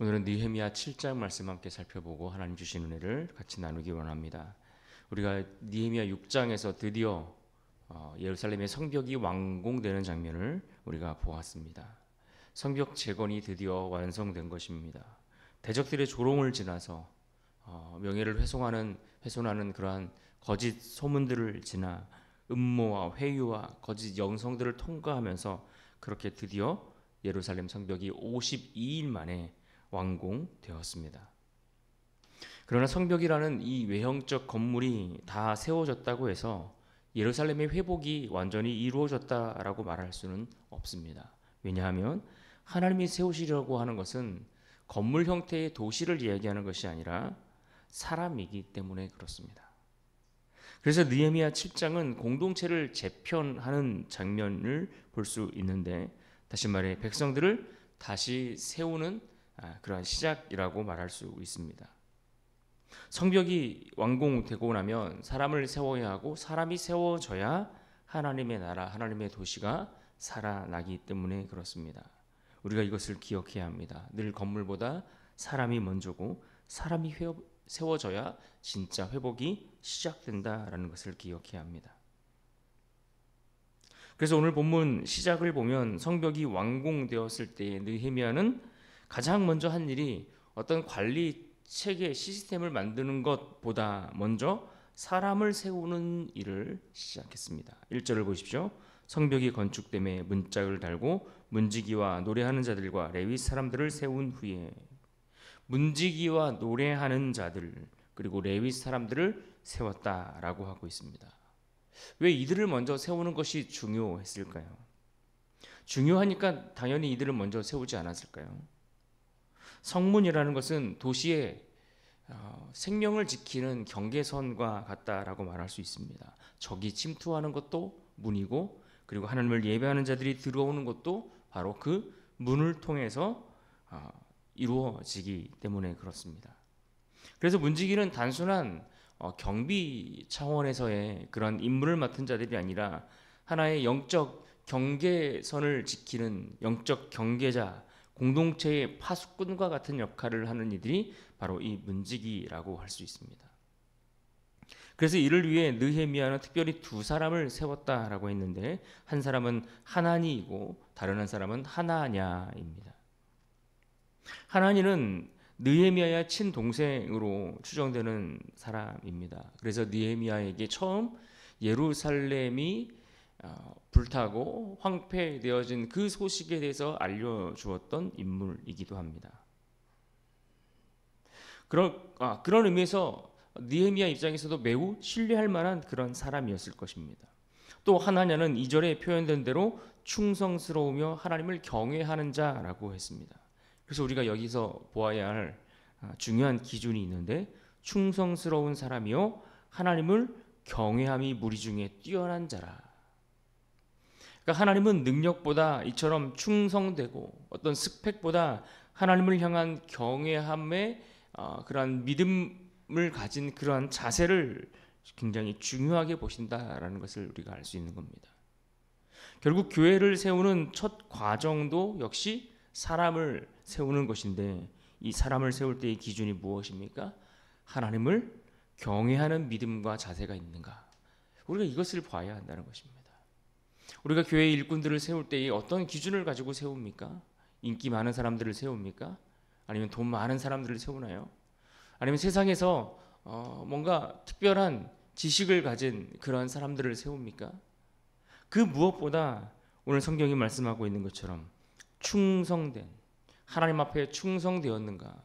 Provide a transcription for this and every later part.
오늘은 느헤미야 7장 말씀 함께 살펴보고 하나님 주신 은혜를 같이 나누기 원합니다. 우리가 느헤미야 6장에서 드디어 예루살렘의 성벽이 완공되는 장면을 우리가 보았습니다. 성벽 재건이 드디어 완성된 것입니다. 대적들의 조롱을 지나서 명예를 훼손하는 그러한 거짓 소문들을 지나 음모와 회유와 거짓 영성들을 통과하면서 그렇게 드디어 예루살렘 성벽이 52일 만에 완공되었습니다. 그러나 성벽이라는 이 외형적 건물이 다 세워졌다고 해서 예루살렘의 회복이 완전히 이루어졌다라고 말할 수는 없습니다. 왜냐하면 하나님이 세우시려고 하는 것은 건물 형태의 도시를 이야기하는 것이 아니라 사람이기 때문에 그렇습니다. 그래서 느헤미야 7장은 공동체를 재편하는 장면을 볼 수 있는데, 다시 말해 백성들을 다시 세우는 그러한 시작이라고 말할 수 있습니다. 성벽이 완공되고 나면 사람을 세워야 하고, 사람이 세워져야 하나님의 나라, 하나님의 도시가 살아나기 때문에 그렇습니다. 우리가 이것을 기억해야 합니다. 늘 건물보다 사람이 먼저고, 사람이 세워져야 진짜 회복이 시작된다라는 것을 기억해야 합니다. 그래서 오늘 본문 시작을 보면 성벽이 완공되었을 때 느헤미야는 가장 먼저 한 일이 어떤 관리 체계 시스템을 만드는 것보다 먼저 사람을 세우는 일을 시작했습니다. 1절을 보십시오. 성벽이 건축됨에 문짝을 달고 문지기와 노래하는 자들과 레위 사람들을 세운 후에, 문지기와 노래하는 자들 그리고 레위 사람들을 세웠다라고 하고 있습니다. 왜 이들을 먼저 세우는 것이 중요했을까요? 중요하니까 당연히 이들을 먼저 세우지 않았을까요? 성문이라는 것은 도시의 생명을 지키는 경계선과 같다라고 말할 수 있습니다. 적이 침투하는 것도 문이고, 그리고 하나님을 예배하는 자들이 들어오는 것도 바로 그 문을 통해서 이루어지기 때문에 그렇습니다. 그래서 문지기는 단순한 경비 차원에서의 그런 임무를 맡은 자들이 아니라 하나의 영적 경계선을 지키는 영적 경계자, 공동체의 파수꾼과 같은 역할을 하는 이들이 바로 이 문지기라고 할 수 있습니다. 그래서 이를 위해 느헤미야는 특별히 두 사람을 세웠다라고 했는데, 한 사람은 하나니이고 다른 한 사람은 하나냐입니다. 하나니는 느헤미야의 친동생으로 추정되는 사람입니다. 그래서 느헤미야에게 처음 예루살렘이 불타고 황폐되어진 그 소식에 대해서 알려주었던 인물이기도 합니다. 그런 의미에서 느헤미야 입장에서도 매우 신뢰할 만한 그런 사람이었을 것입니다. 또 하나냐는 2절에 표현된 대로 충성스러우며 하나님을 경외하는 자라고 했습니다. 그래서 우리가 여기서 보아야 할 중요한 기준이 있는데, 충성스러운 사람이요 하나님을 경외함이 무리 중에 뛰어난 자라. 그러니까 하나님은 능력보다 이처럼 충성되고 어떤 스펙보다 하나님을 향한 경외함의 그러한 믿음을 가진 그러한 자세를 굉장히 중요하게 보신다라는 것을 우리가 알 수 있는 겁니다. 결국 교회를 세우는 첫 과정도 역시 사람을 세우는 것인데, 이 사람을 세울 때의 기준이 무엇입니까? 하나님을 경외하는 믿음과 자세가 있는가? 우리가 이것을 봐야 한다는 것입니다. 우리가 교회 일꾼들을 세울 때에 어떤 기준을 가지고 세웁니까? 인기 많은 사람들을 세웁니까? 아니면 돈 많은 사람들을 세우나요? 아니면 세상에서 뭔가 특별한 지식을 가진 그러한 사람들을 세웁니까? 그 무엇보다 오늘 성경이 말씀하고 있는 것처럼 충성된, 하나님 앞에 충성되었는가,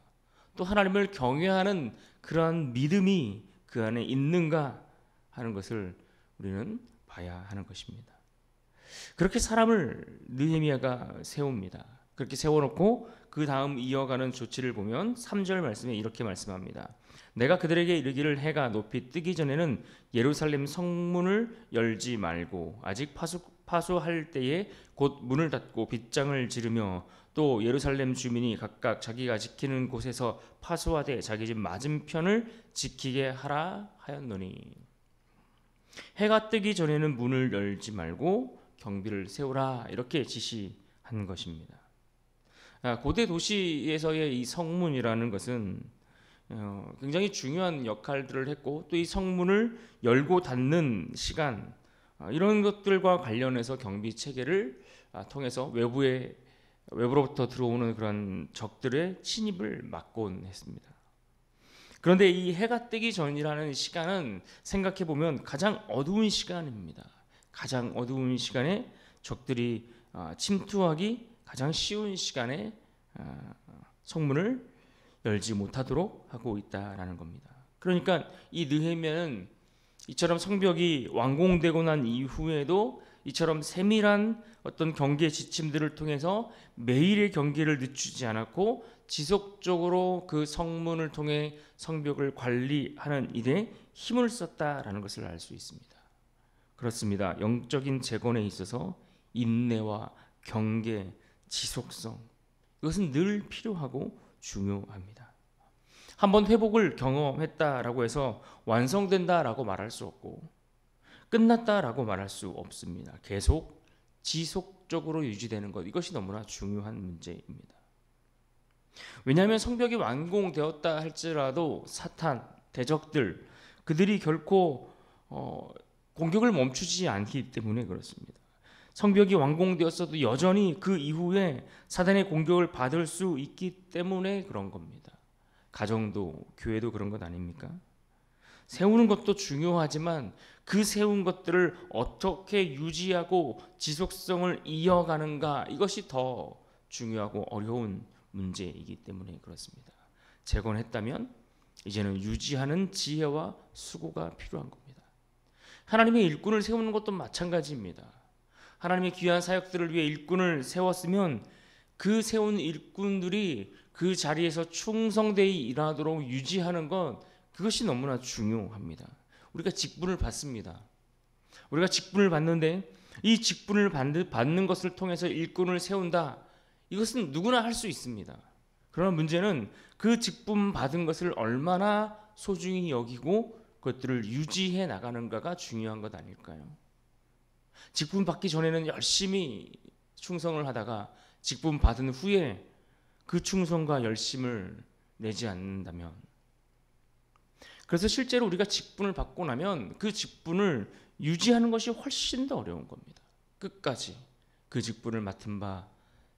또 하나님을 경외하는 그러한 믿음이 그 안에 있는가 하는 것을 우리는 봐야 하는 것입니다. 그렇게 사람을 느헤미야가 세웁니다. 그렇게 세워놓고 그 다음 이어가는 조치를 보면 3절 말씀에 이렇게 말씀합니다. 내가 그들에게 이르기를 해가 높이 뜨기 전에는 예루살렘 성문을 열지 말고 아직 파수할 때에 곧 문을 닫고 빗장을 지르며 또 예루살렘 주민이 각각 자기가 지키는 곳에서 파수하되 자기 집 맞은편을 지키게 하라 하였노니, 해가 뜨기 전에는 문을 열지 말고 경비를 세우라 이렇게 지시한 것입니다. 고대 도시에서의 이 성문이라는 것은 굉장히 중요한 역할들을 했고, 또 이 성문을 열고 닫는 시간, 이런 것들과 관련해서 경비 체계를 통해서 외부로부터 들어오는 그런 적들의 침입을 막곤 했습니다. 그런데 이 해가 뜨기 전이라는 시간은 생각해 보면 가장 어두운 시간입니다. 가장 어두운 시간에 적들이 침투하기 가장 쉬운 시간에 성문을 열지 못하도록 하고 있다라는 겁니다. 그러니까 이 느헤미야는 이처럼 성벽이 완공되고 난 이후에도 이처럼 세밀한 어떤 경계 지침들을 통해서 매일의 경계를 늦추지 않았고 지속적으로 그 성문을 통해 성벽을 관리하는 일에 힘을 썼다라는 것을 알 수 있습니다. 그렇습니다. 영적인 재건에 있어서 인내와 경계, 지속성, 이것은 늘 필요하고 중요합니다. 한번 회복을 경험했다라고 해서 완성된다라고 말할 수 없고 끝났다라고 말할 수 없습니다. 계속 지속적으로 유지되는 것, 이것이 너무나 중요한 문제입니다. 왜냐하면 성벽이 완공되었다 할지라도 사탄, 대적들, 그들이 결코 공격을 멈추지 않기 때문에 그렇습니다. 성벽이 완공되었어도 여전히 그 이후에 사단의 공격을 받을 수 있기 때문에 그런 겁니다. 가정도 교회도 그런 것 아닙니까? 세우는 것도 중요하지만 그 세운 것들을 어떻게 유지하고 지속성을 이어가는가, 이것이 더 중요하고 어려운 문제이기 때문에 그렇습니다. 재건했다면 이제는 유지하는 지혜와 수고가 필요한 겁니다. 하나님의 일꾼을 세우는 것도 마찬가지입니다. 하나님의 귀한 사역들을 위해 일꾼을 세웠으면 그 세운 일꾼들이 그 자리에서 충성되이 일하도록 유지하는 것, 그것이 너무나 중요합니다. 우리가 직분을 받습니다. 우리가 직분을 받는데 이 직분을 받는 것을 통해서 일꾼을 세운다, 이것은 누구나 할 수 있습니다. 그러나 문제는 그 직분 받은 것을 얼마나 소중히 여기고 그것들을 유지해 나가는가가 중요한 것 아닐까요? 직분 받기 전에는 열심히 충성을 하다가 직분 받은 후에 그 충성과 열심을 내지 않는다면, 그래서 실제로 우리가 직분을 받고 나면 그 직분을 유지하는 것이 훨씬 더 어려운 겁니다. 끝까지 그 직분을 맡은 바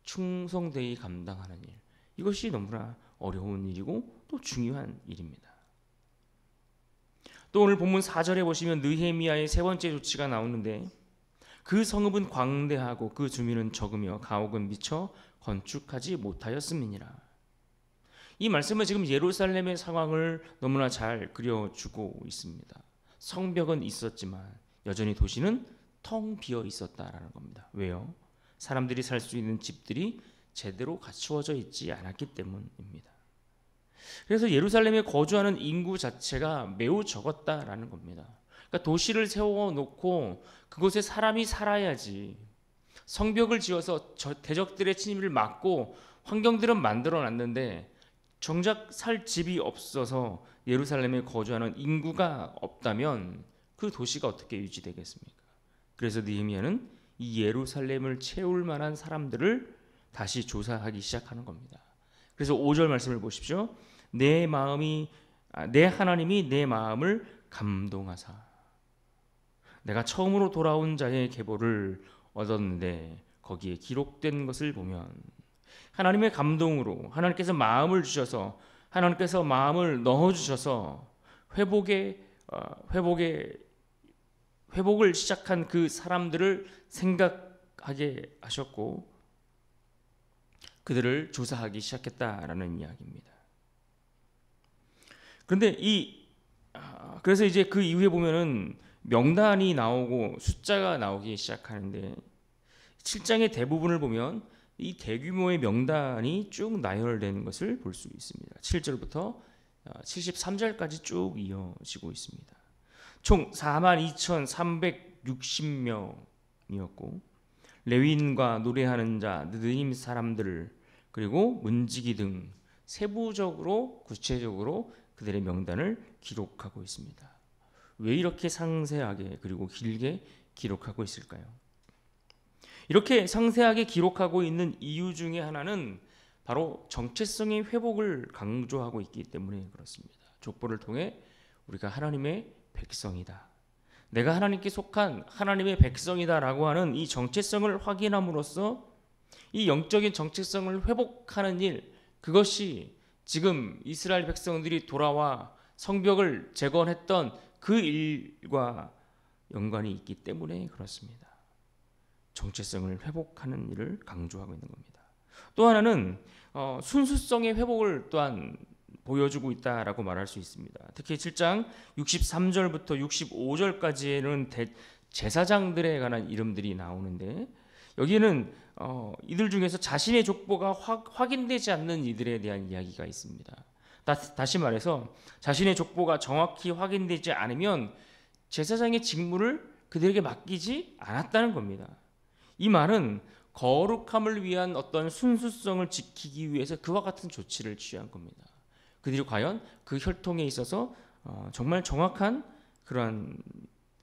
충성되이 감당하는 일, 이것이 너무나 어려운 일이고 또 중요한 일입니다. 또 오늘 본문 4절에 보시면 느헤미야의 세 번째 조치가 나오는데, 그 성읍은 광대하고 그 주민은 적으며 가옥은 미처 건축하지 못하였음이니라. 이 말씀은 지금 예루살렘의 상황을 너무나 잘 그려주고 있습니다. 성벽은 있었지만 여전히 도시는 텅 비어 있었다라는 겁니다. 왜요? 사람들이 살 수 있는 집들이 제대로 갖추어져 있지 않았기 때문입니다. 그래서 예루살렘에 거주하는 인구 자체가 매우 적었다라는 겁니다. 그러니까 도시를 세워놓고 그곳에 사람이 살아야지, 성벽을 지어서 대적들의 침입을 막고 환경들은 만들어놨는데 정작 살 집이 없어서 예루살렘에 거주하는 인구가 없다면 그 도시가 어떻게 유지되겠습니까? 그래서 느헤미야는 이 예루살렘을 채울 만한 사람들을 다시 조사하기 시작하는 겁니다. 그래서 5절 말씀을 보십시오. 내 하나님이 내 마음을 감동하사 내가 처음으로 돌아온 자의 계보를 얻었는데 거기에 기록된 것을 보면, 하나님의 감동으로 하나님께서 마음을 주셔서, 하나님께서 마음을 넣어주셔서 회복을 시작한 그 사람들을 생각하게 하셨고 그들을 조사하기 시작했다라는 이야기입니다. 그런데 그래서 이제 그 이후에 보면은 명단이 나오고 숫자가 나오기 시작하는데 7장의 대부분을 보면 이 대규모의 명단이 쭉 나열되는 것을 볼 수 있습니다. 7절부터 73절까지 쭉 이어지고 있습니다. 총 42,360명이었고 레위인과 노래하는 자, 느드임 사람들, 그리고 문지기 등 세부적으로 구체적으로 그들의 명단을 기록하고 있습니다. 왜 이렇게 상세하게 그리고 길게 기록하고 있을까요? 이렇게 상세하게 기록하고 있는 이유 중에 하나는 바로 정체성의 회복을 강조하고 있기 때문에 그렇습니다. 족보를 통해 우리가 하나님의 백성이다, 내가 하나님께 속한 하나님의 백성이다라고 하는 이 정체성을 확인함으로써 이 영적인 정체성을 회복하는 일, 그것이 지금 이스라엘 백성들이 돌아와 성벽을 재건했던 그 일과 연관이 있기 때문에 그렇습니다. 정체성을 회복하는 일을 강조하고 있는 겁니다. 또 하나는 순수성의 회복을 또한 보여주고 있다라고 말할 수 있습니다. 특히 7장 63절부터 65절까지에는 제사장들에 관한 이름들이 나오는데, 여기에는 이들 중에서 자신의 족보가 확인되지 않는 이들에 대한 이야기가 있습니다. 다시 말해서 자신의 족보가 정확히 확인되지 않으면 제사장의 직무를 그들에게 맡기지 않았다는 겁니다. 이 말은 거룩함을 위한 어떤 순수성을 지키기 위해서 그와 같은 조치를 취한 겁니다. 그들이 과연 그 혈통에 있어서 정말 정확한 그러한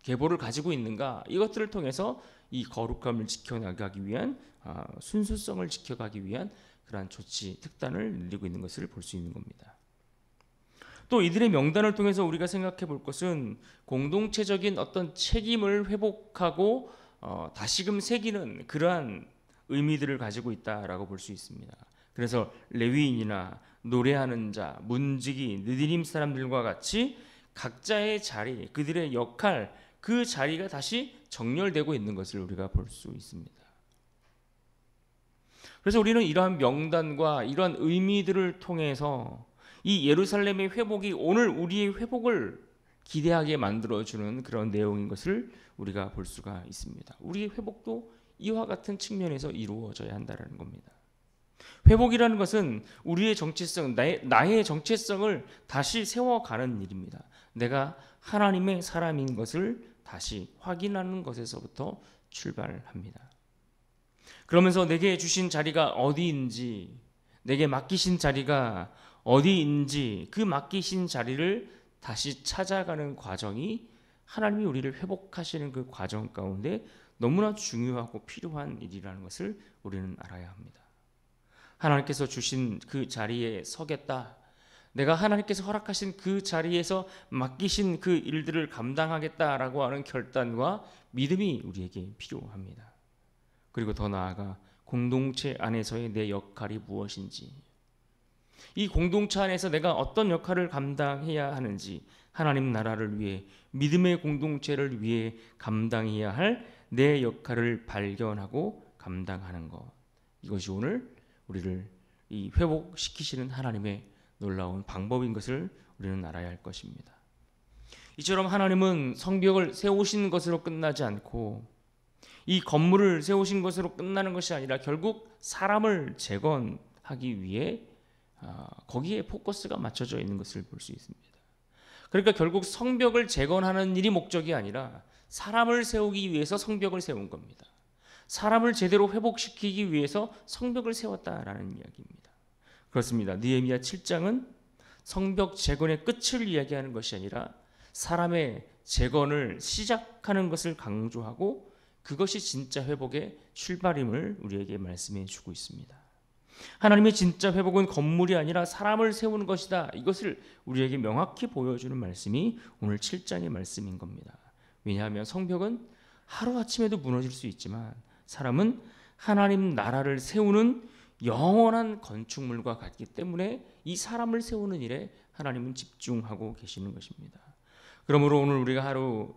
계보를 가지고 있는가, 이것들을 통해서 이 거룩함을 지켜나가기 위한 순수성을 지켜가기 위한 그러한 조치, 특단을 누리고 있는 것을 볼 수 있는 겁니다. 또 이들의 명단을 통해서 우리가 생각해 볼 것은 공동체적인 어떤 책임을 회복하고 다시금 새기는 그러한 의미들을 가지고 있다라고 볼 수 있습니다. 그래서 레위인이나 노래하는 자, 문지기, 느디님 사람들과 같이 각자의 자리, 그들의 역할, 그 자리가 다시 정렬되고 있는 것을 우리가 볼 수 있습니다. 그래서 우리는 이러한 명단과 이러한 의미들을 통해서 이 예루살렘의 회복이 오늘 우리의 회복을 기대하게 만들어주는 그런 내용인 것을 우리가 볼 수가 있습니다. 우리의 회복도 이와 같은 측면에서 이루어져야 한다는 겁니다. 회복이라는 것은 우리의 정체성, 나의 정체성을 다시 세워가는 일입니다. 내가 하나님의 사람인 것을 다시 확인하는 것에서부터 출발합니다. 그러면서 내게 주신 자리가 어디인지, 내게 맡기신 자리가 어디인지, 그 맡기신 자리를 다시 찾아가는 과정이 하나님이 우리를 회복하시는 그 과정 가운데 너무나 중요하고 필요한 일이라는 것을 우리는 알아야 합니다. 하나님께서 주신 그 자리에 서겠다, 내가 하나님께서 허락하신 그 자리에서 맡기신 그 일들을 감당하겠다라고 하는 결단과 믿음이 우리에게 필요합니다. 그리고 더 나아가 공동체 안에서의 내 역할이 무엇인지, 이 공동체 안에서 내가 어떤 역할을 감당해야 하는지, 하나님 나라를 위해, 믿음의 공동체를 위해 감당해야 할 내 역할을 발견하고 감당하는 것, 이것이 오늘 우리를 이 회복시키시는 하나님의 놀라운 방법인 것을 우리는 알아야 할 것입니다. 이처럼 하나님은 성벽을 세우신 것으로 끝나지 않고 이 건물을 세우신 것으로 끝나는 것이 아니라 결국 사람을 재건하기 위해 거기에 포커스가 맞춰져 있는 것을 볼 수 있습니다. 그러니까 결국 성벽을 재건하는 일이 목적이 아니라 사람을 세우기 위해서 성벽을 세운 겁니다. 사람을 제대로 회복시키기 위해서 성벽을 세웠다라는 이야기입니다. 그렇습니다. 느헤미야 7장은 성벽 재건의 끝을 이야기하는 것이 아니라 사람의 재건을 시작하는 것을 강조하고 그것이 진짜 회복의 출발임을 우리에게 말씀해 주고 있습니다. 하나님의 진짜 회복은 건물이 아니라 사람을 세우는 것이다. 이것을 우리에게 명확히 보여주는 말씀이 오늘 7장의 말씀인 겁니다. 왜냐하면 성벽은 하루아침에도 무너질 수 있지만 사람은 하나님 나라를 세우는 영원한 건축물과 같기 때문에 이 사람을 세우는 일에 하나님은 집중하고 계시는 것입니다. 그러므로 오늘 우리가 하루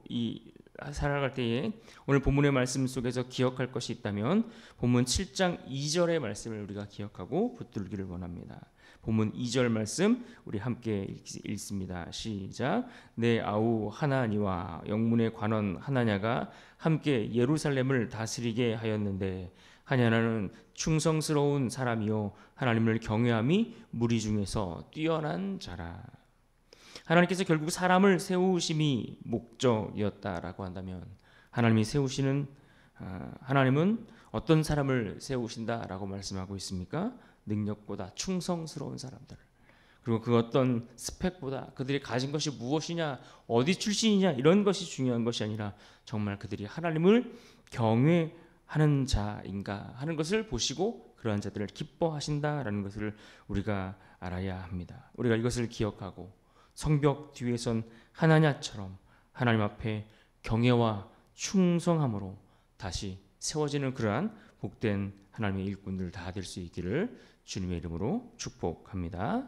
살아갈 때에 오늘 본문의 말씀 속에서 기억할 것이 있다면 본문 7장 2절의 말씀을 우리가 기억하고 붙들기를 원합니다. 본문 2절 말씀 우리 함께 읽습니다. 시작. 내 아우 하나니와 영문의 관원 하나냐가 함께 예루살렘을 다스리게 하였는데 하나냐는 충성스러운 사람이요 하나님을 경외함이 무리 중에서 뛰어난 자라. 하나님께서 결국 사람을 세우심이 목적이었다라고 한다면 하나님이 세우시는 하나님은 어떤 사람을 세우신다라고 말씀하고 있습니까? 능력보다 충성스러운 사람들, 그리고 그 어떤 스펙보다 그들이 가진 것이 무엇이냐, 어디 출신이냐 이런 것이 중요한 것이 아니라 정말 그들이 하나님을 경외하는 자인가 하는 것을 보시고 그러한 자들을 기뻐하신다라는 것을 우리가 알아야 합니다. 우리가 이것을 기억하고 성벽 뒤에 선 하나냐처럼 하나님 앞에 경외와 충성함으로 다시 세워지는 그러한 복된 하나님의 일꾼들 다 될 수 있기를 주님의 이름으로 축복합니다.